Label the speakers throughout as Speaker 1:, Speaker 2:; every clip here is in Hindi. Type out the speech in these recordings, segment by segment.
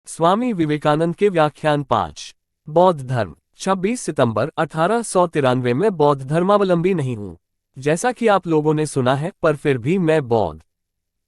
Speaker 1: स्वामी विवेकानंद के व्याख्यान 5। बौद्ध धर्म। 26 सितंबर 1893 में बौद्ध धर्मावलंबी नहीं हूँ, जैसा कि आप लोगों ने सुना है, पर फिर भी मैं बौद्ध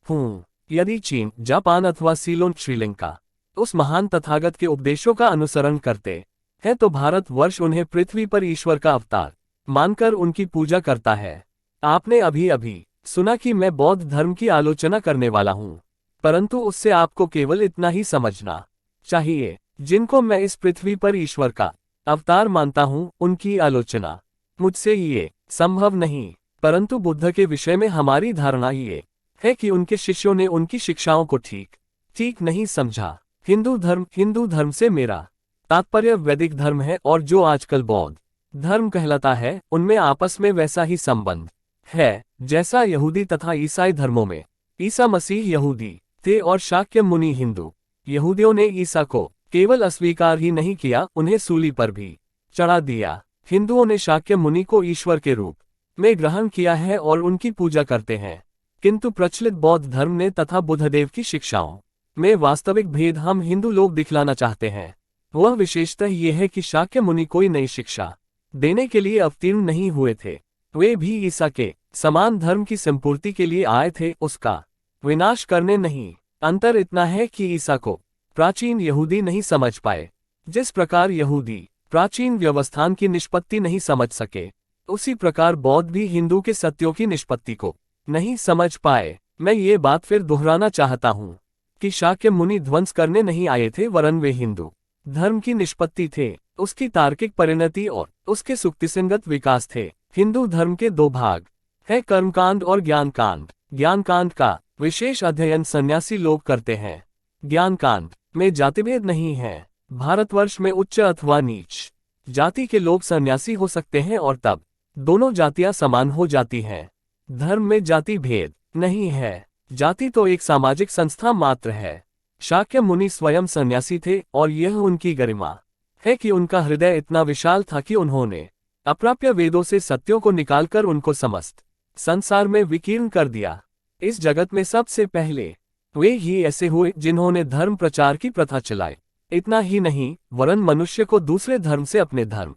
Speaker 1: हूँ। यदि चीन, जापान अथवा सीलोन, श्रीलंका उस महान तथागत के उपदेशों का अनुसरण करते हैं तो भारतवर्ष उन्हें पृथ्वी पर ईश्वर का अवतार मानकर उनकी पूजा करता है। आपने अभी अभी सुना कि मैं बौद्ध धर्म की आलोचना करने वाला हूँ, परंतु उससे आपको केवल इतना ही समझना चाहिए, जिनको मैं इस पृथ्वी पर ईश्वर का अवतार मानता हूँ, उनकी आलोचना मुझसे ये संभव नहीं। परंतु बुद्ध के विषय में हमारी धारणा ये है कि उनके शिष्यों ने उनकी शिक्षाओं को ठीक नहीं समझा। हिंदू धर्म से मेरा तात्पर्य वैदिक धर्म है, और जो आजकल बौद्ध धर्म कहलाता है, उनमें आपस में वैसा ही संबंध है जैसा यहूदी तथा ईसाई धर्मों में। ईसा मसीह यहूदी थे और शाक्य मुनि हिंदू। यहूदियों ने ईसा को केवल अस्वीकार ही नहीं किया, उन्हें सूली पर भी चढ़ा दिया। हिंदुओं ने शाक्य मुनि को ईश्वर के रूप में ग्रहण किया है और उनकी पूजा करते हैं। किंतु प्रचलित बौद्ध धर्म ने तथा बुद्धदेव की शिक्षाओं में वास्तविक भेद हम हिंदू लोग दिखलाना चाहते हैं। वह विशेषतः यह है कि शाक्य मुनि कोई नई शिक्षा देने के लिए अवतीर्ण नहीं हुए थे, वे भी ईसा के समान धर्म की संपूर्ति के लिए आए थे, उसका विनाश करने नहीं। अंतर इतना है कि ईसा को प्राचीन यहूदी नहीं समझ पाए। जिस प्रकार यहूदी प्राचीन व्यवस्थान की निष्पत्ति नहीं समझ सके, उसी प्रकार बौद्ध भी हिंदू के सत्यों की निष्पत्ति को नहीं समझ पाए। मैं ये बात फिर दोहराना चाहता हूँ कि शाक्य मुनि ध्वंस करने नहीं आए थे, वरन वे हिंदू धर्म की निष्पत्ति थे, उसकी तार्किक परिणति और उसके सुक्तिसंगत विकास थे। हिंदू धर्म के दो भाग है, कर्मकांड और ज्ञानकांड। ज्ञानकांड का विशेष अध्ययन सन्यासी लोग करते हैं। ज्ञानकांड में जातिभेद नहीं है। भारतवर्ष में उच्च अथवा नीच जाति के लोग सन्यासी हो सकते हैं और तब दोनों जातियां समान हो जाती हैं। धर्म में जाति भेद नहीं है। जाति तो एक सामाजिक संस्था मात्र है। शाक्य मुनि स्वयं सन्यासी थे और यह उनकी गरिमा है कि उनका हृदय इतना विशाल था कि उन्होंने अप्राप्य वेदों से सत्यों को निकालकर उनको समस्त संसार में विकीर्ण कर दिया। इस जगत में सबसे पहले वे ही ऐसे हुए जिन्होंने धर्म प्रचार की प्रथा चलाई। इतना ही नहीं, वरन मनुष्य को दूसरे धर्म से अपने धर्म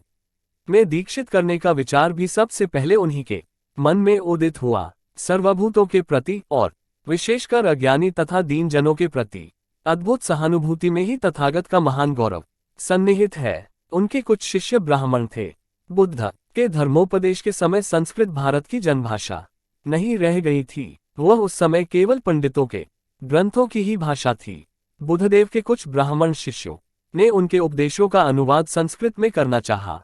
Speaker 1: में दीक्षित करने का विचार भी सबसे पहले उन्हीं के मन में उदित हुआ। सर्वभूतों के प्रति और विशेषकर अज्ञानी तथा दीन जनों के प्रति अद्भुत सहानुभूति में ही तथागत का महान गौरव सन्निहित है। उनके कुछ शिष्य ब्राह्मण थे। बुद्ध के धर्मोपदेश के समय संस्कृत भारत की जनभाषा नहीं रह गई थी। वह उस समय केवल पंडितों के ग्रंथों की ही भाषा थी। बुद्धदेव के कुछ ब्राह्मण शिष्यों ने उनके उपदेशों का अनुवाद संस्कृत में करना चाहा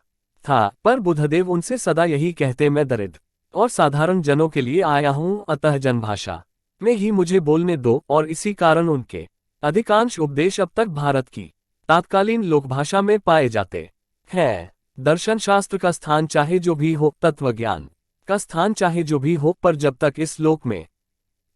Speaker 1: था, पर बुद्धदेव उनसे सदा यही कहते, मैं दरिद्र और साधारण जनों के लिए आया हूँ, अतः जनभाषा में ही मुझे बोलने दो। और इसी कारण उनके अधिकांश उपदेश अब तक भारत की तात्कालीन लोकभाषा में पाए जाते हैं। दर्शन शास्त्र का स्थान चाहे जो भी हो, तत्वज्ञान का स्थान चाहे जो भी हो, पर जब तक इस लोक में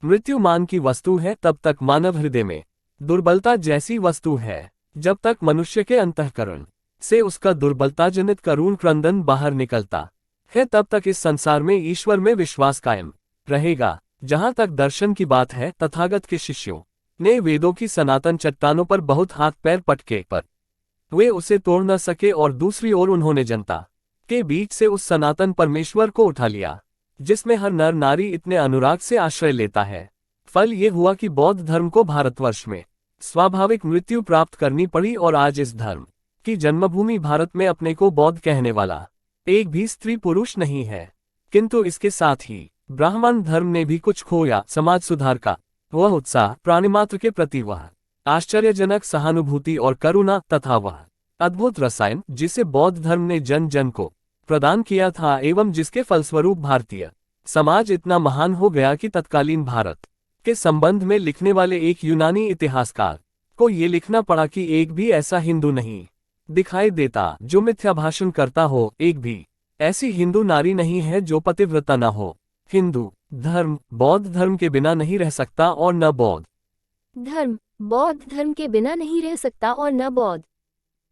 Speaker 1: मृत्युमान की वस्तु है, तब तक मानव हृदय में दुर्बलता जैसी वस्तु है। जब तक मनुष्य के अंतःकरण से उसका दुर्बलता जनित करुण क्रंदन बाहर निकलता है, तब तक इस संसार में ईश्वर में विश्वास कायम रहेगा। जहां तक दर्शन की बात है, तथागत के शिष्यों ने वेदों की सनातन चट्टानों पर बहुत हाथ पैर पटके, पर वे उसे तोड़ न सके, और दूसरी ओर उन्होंने जनता के बीच से उस सनातन परमेश्वर को उठा लिया, जिसमें हर नर नारी इतने अनुराग से आश्रय लेता है। फल ये हुआ कि बौद्ध धर्म को भारतवर्ष में स्वाभाविक मृत्यु प्राप्त करनी पड़ी, और आज इस धर्म की जन्मभूमि भारत में अपने को बौद्ध कहने वाला एक भी स्त्री पुरुष नहीं है। किंतु इसके साथ ही ब्राह्मण धर्म ने भी कुछ खोया। समाज सुधार का वह उत्साह, प्राणिमात्र के प्रति वह आश्चर्यजनक सहानुभूति और करुणा, तथा वह अद्भुत रसायन जिसे बौद्ध धर्म ने जन जन को प्रदान किया था, एवं जिसके फलस्वरूप भारतीय समाज इतना महान हो गया कि तत्कालीन भारत के संबंध में लिखने वाले एक यूनानी इतिहासकार को ये लिखना पड़ा कि एक भी ऐसा हिंदू नहीं दिखाई देता जो मिथ्या भाषण करता हो, एक भी ऐसी हिंदू नारी नहीं है जो पतिव्रता न हो। हिंदू धर्म बौद्ध धर्म के बिना नहीं रह सकता, और न बौद्ध
Speaker 2: धर्म बौद्ध धर्म के बिना नहीं रह सकता, और न बौद्ध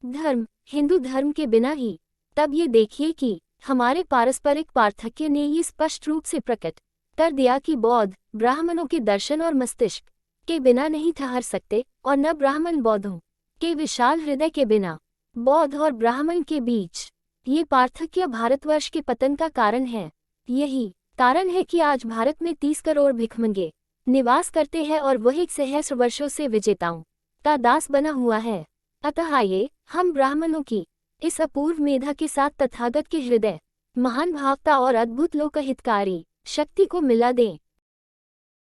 Speaker 2: धर्म हिंदू धर्म के बिना ही। तब ये देखिए कि हमारे पारस्परिक पार्थक्य ने ये स्पष्ट रूप से प्रकट कर दिया कि बौद्ध ब्राह्मणों के दर्शन और मस्तिष्क के बिना नहीं ठहर सकते, और न ब्राह्मण बौद्धों के विशाल हृदय के बिना बौद्ध और ब्राह्मण के बीच ये पार्थक्य भारतवर्ष के पतन का कारण है। यही कारण है कि आज भारत में 30 करोड़ भिखमंगे निवास करते हैं और वह एक सहस्र वर्षों से विजेताओं का दास बना हुआ है। अतः आइए हम ब्राह्मणों की इस अपूर्व मेधा के साथ तथागत के हृदय, महान भावता और अद्भुत लोकहितकारी शक्ति को मिला दें।